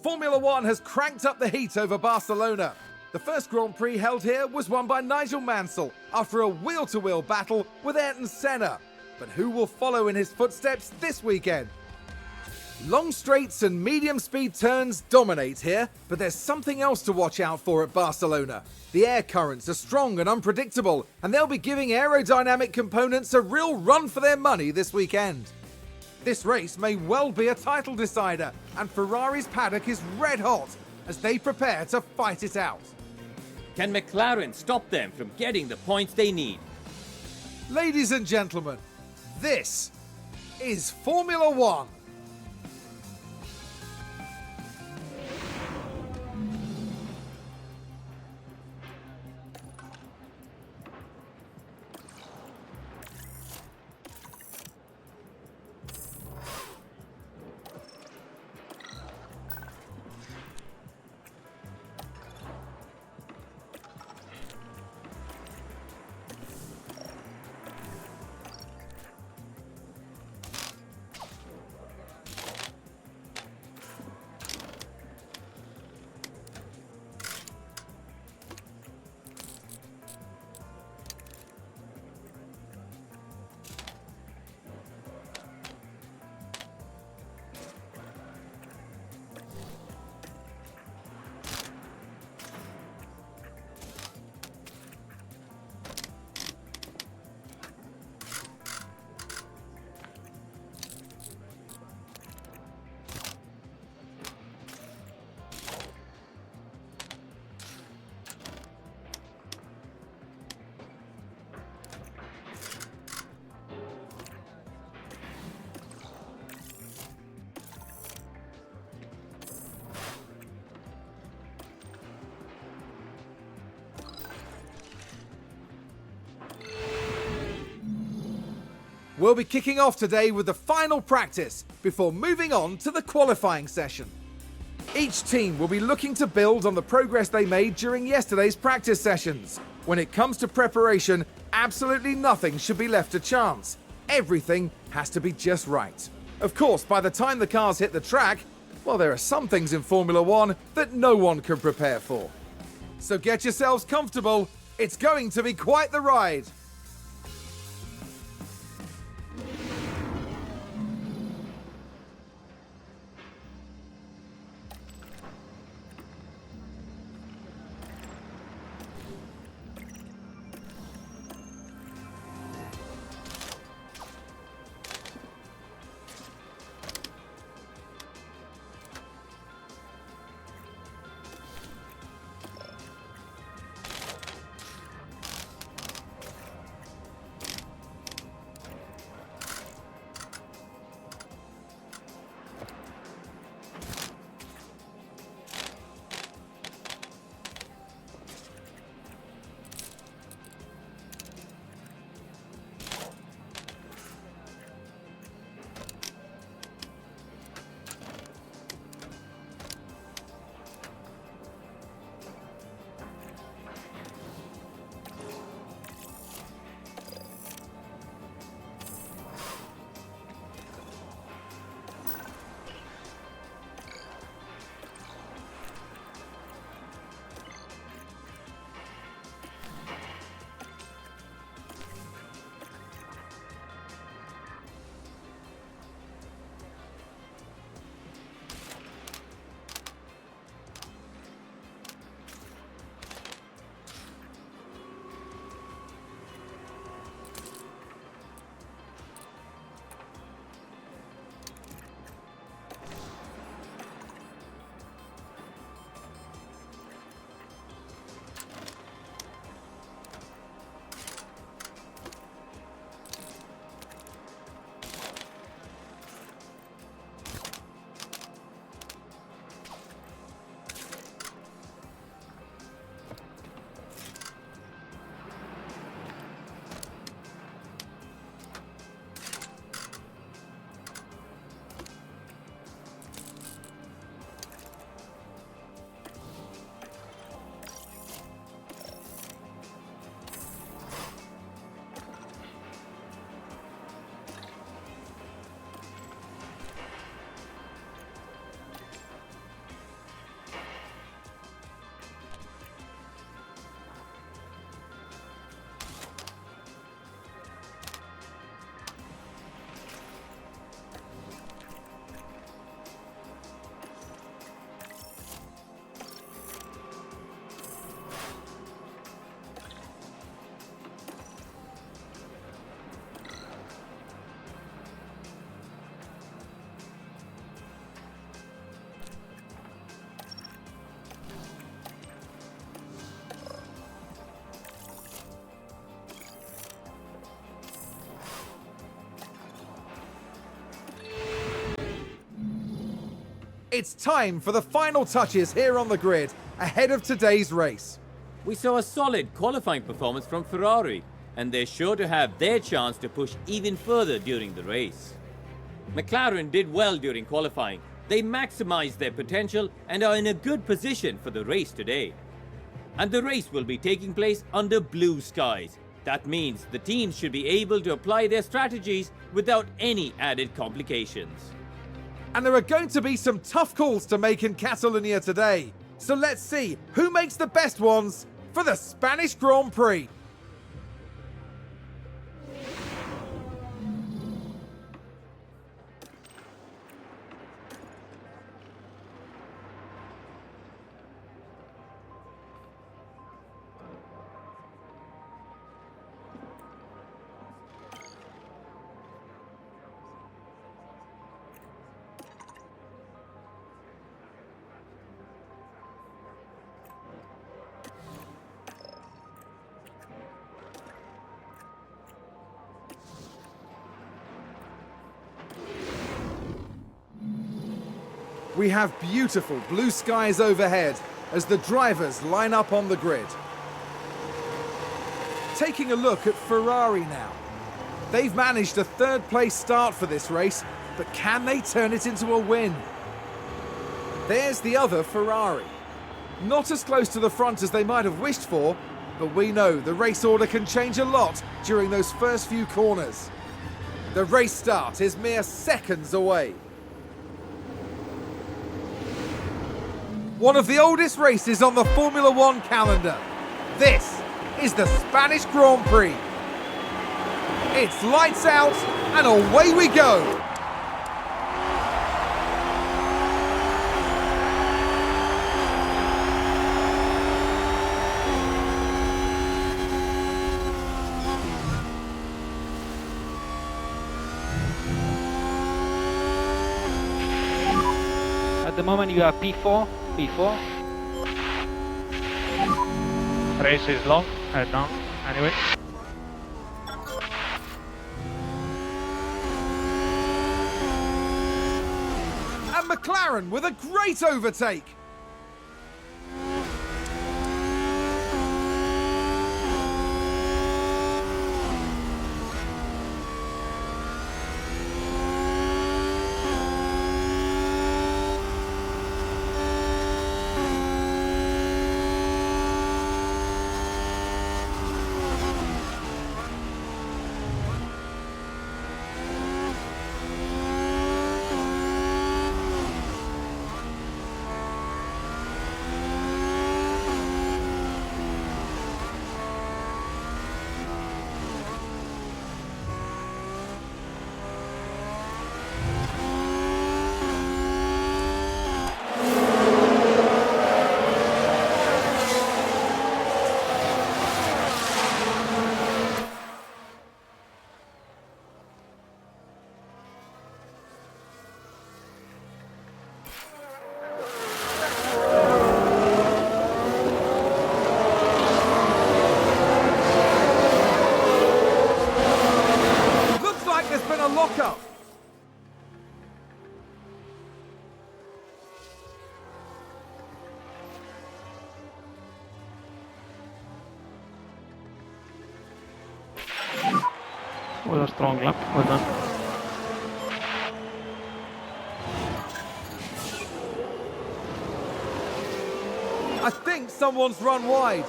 Formula One has cranked up the heat over Barcelona. The first Grand Prix held here was won by Nigel Mansell after a wheel-to-wheel battle with Ayrton Senna. But who will follow in his footsteps this weekend? Long straights and medium speed turns dominate here, but there's something else to watch out for at Barcelona. The air currents are strong and unpredictable, and they'll be giving aerodynamic components a real run for their money this weekend. This race may well be a title decider, and Ferrari's paddock is red hot as they prepare to fight it out. Can McLaren stop them from getting the points they need? Ladies and gentlemen, this is Formula One. We'll be kicking off today with the final practice before moving on to the qualifying session. Each team will be looking to build on the progress they made during yesterday's practice sessions. When it comes to preparation, absolutely nothing should be left to chance. Everything has to be just right. Of course, by the time the cars hit the track, well, there are some things in Formula One that no one can prepare for. So get yourselves comfortable. It's going to be quite the ride. It's time for the final touches here on the grid ahead of today's race. We saw a solid qualifying performance from Ferrari, and they're sure to have their chance to push even further during the race. McLaren did well during qualifying. They maximized their potential and are in a good position for the race today. And the race will be taking place under blue skies. That means the teams should be able to apply their strategies without any added complications. And there are going to be some tough calls to make in Catalonia today. So let's see who makes the best ones for the Spanish Grand Prix. We have beautiful blue skies overhead as the drivers line up on the grid. Taking a look at Ferrari now. They've managed a third-place start for this race, but can they turn it into a win? There's the other Ferrari. Not as close to the front as they might have wished for, but we know the race order can change a lot during those first few corners. The race start is mere seconds away. One of the oldest races on the Formula One calendar. This is the Spanish Grand Prix. It's lights out and away we go. At the moment you are P4. Race is long, head down, anyway. And McLaren with a great overtake. Lockup. What a strong lap, well done. I think someone's run wide.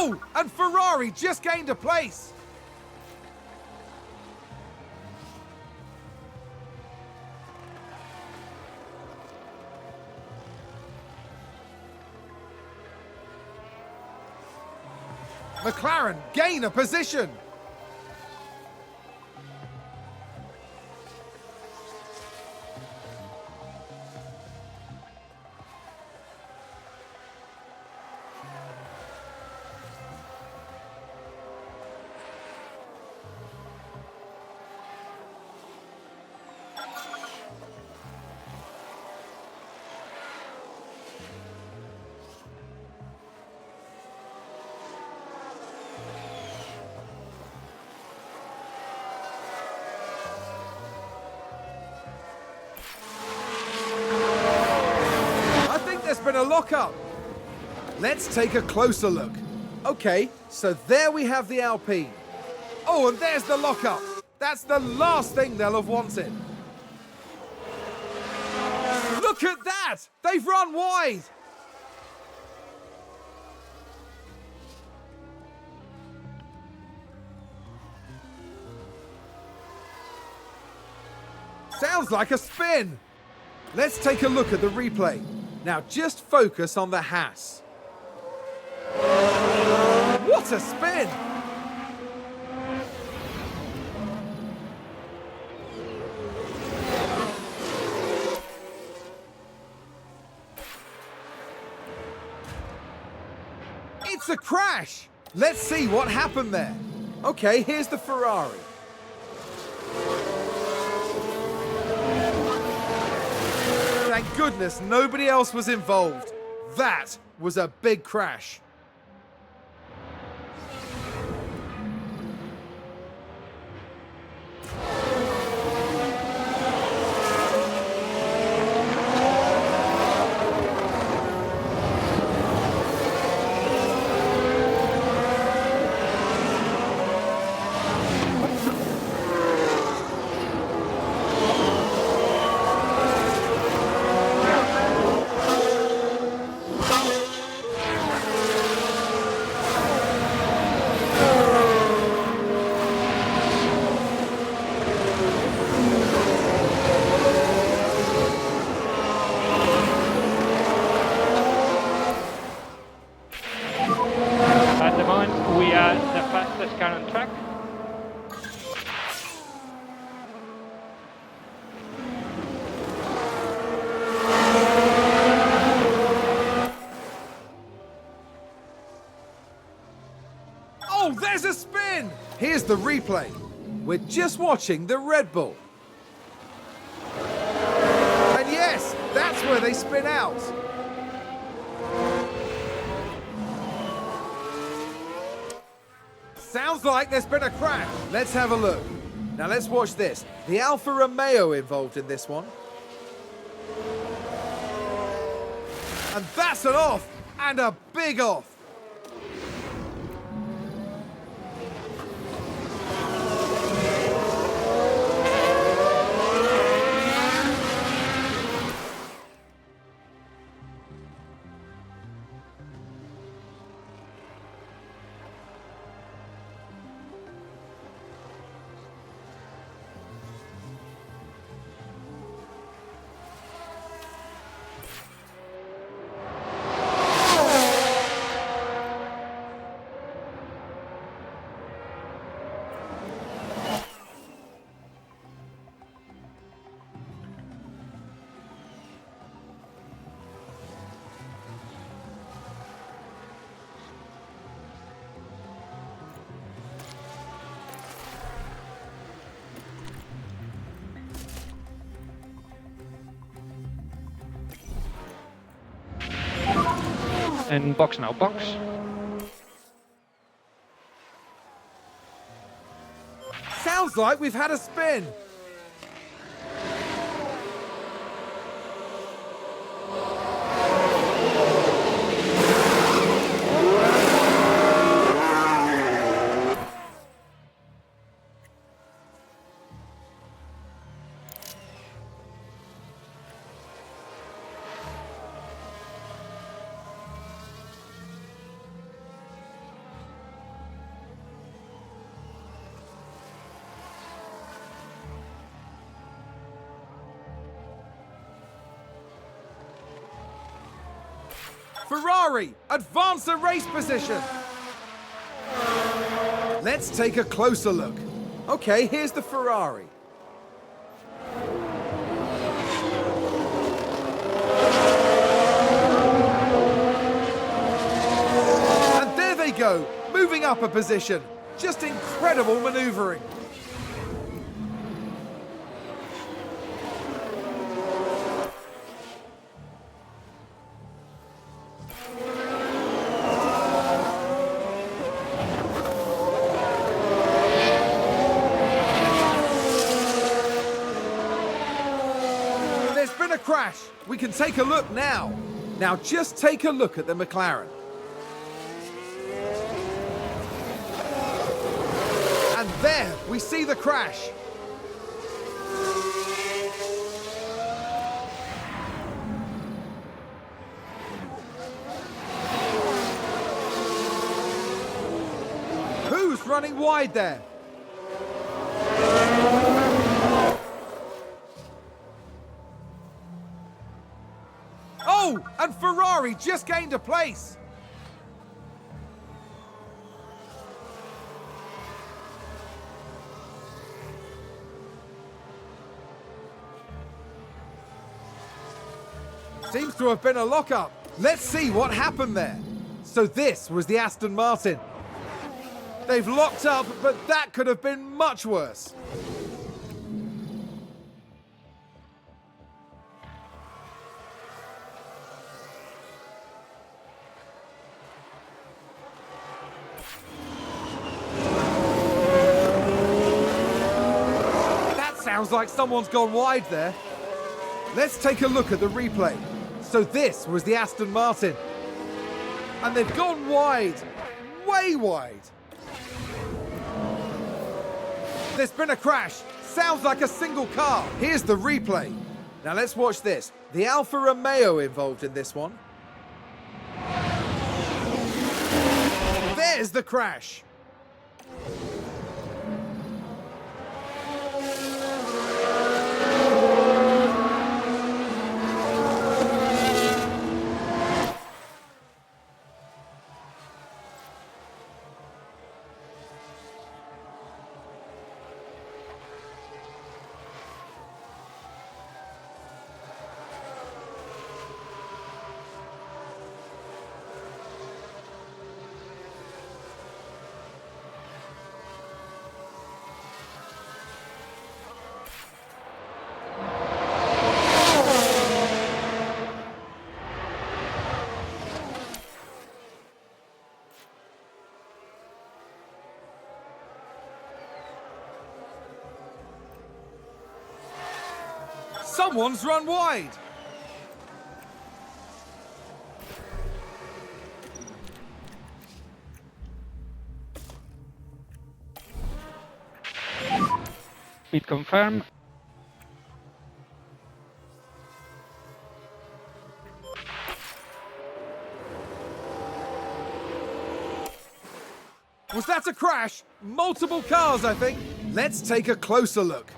Oh, and Ferrari just gained a place. McLaren gain a position. been a lockup. Let's take a closer look. Okay, so there we have the Alpine. Oh, and there's the lockup. That's the last thing they'll have wanted. Look at that! They've run wide! Sounds like a spin. Let's take a look at the replay. Now just focus on the Haas. What a spin! It's a crash! Let's see what happened there. Okay, here's the Ferrari. Thank goodness nobody else was involved. That was a big crash. At the moment, we are the fastest car on track. Oh, there's a spin! Here's the replay. We're just watching the Red Bull. And yes, that's where they spin out. Sounds like there's been a crash. Let's have a look. Now let's watch this. The Alfa Romeo involved in this one. And that's an off, and a big off. And box now, box. Sounds like we've had a spin. Ferrari, advance the race position. Let's take a closer look. Okay, here's the Ferrari. And there they go, moving up a position. Just incredible maneuvering. Crash. We can take a look now. Now just take a look at the McLaren. And there we see the crash. Who's running wide there? Oh, and Ferrari just gained a place. Seems to have been a lockup. Let's see what happened there. So this was the Aston Martin. They've locked up, but that could have been much worse. That sounds like someone's gone wide there. Let's take a look at the replay. So this was the Aston Martin. And they've gone wide, way wide. There's been a crash. Sounds like a single car. Here's the replay. Now let's watch this. The Alfa Romeo involved in this one. There's the crash. Someone's run wide. Speed confirm. Was that a crash? Multiple cars, I think. Let's take a closer look.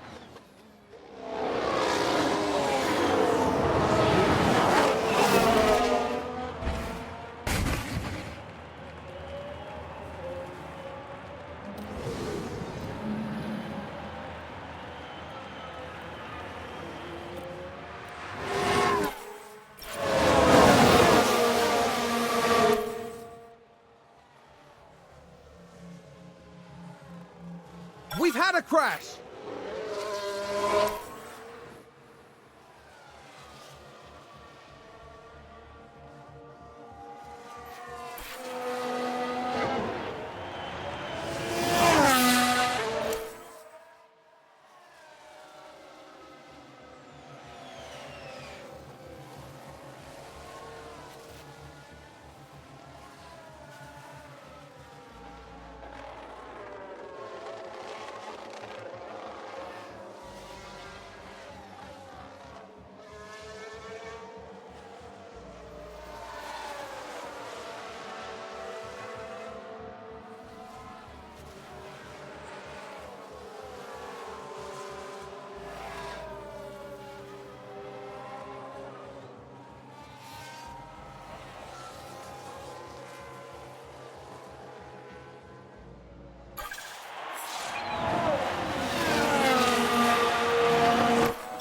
We've had a crash.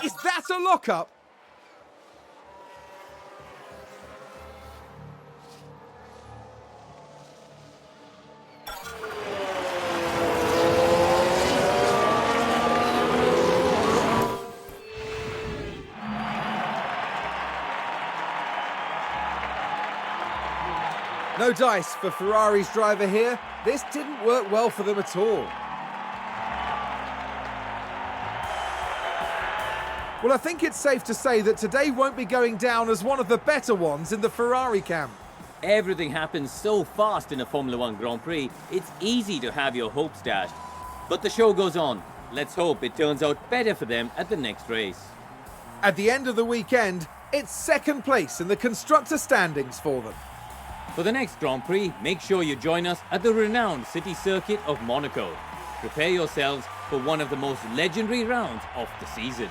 Is that a lockup? No dice for Ferrari's driver here. This didn't work well for them at all. Well, I think it's safe to say that today won't be going down as one of the better ones in the Ferrari camp. Everything happens so fast in a Formula One Grand Prix, it's easy to have your hopes dashed. But the show goes on. Let's hope it turns out better for them at the next race. At the end of the weekend, it's second place in the constructor standings for them. For the next Grand Prix, make sure you join us at the renowned city circuit of Monaco. Prepare yourselves for one of the most legendary rounds of the season.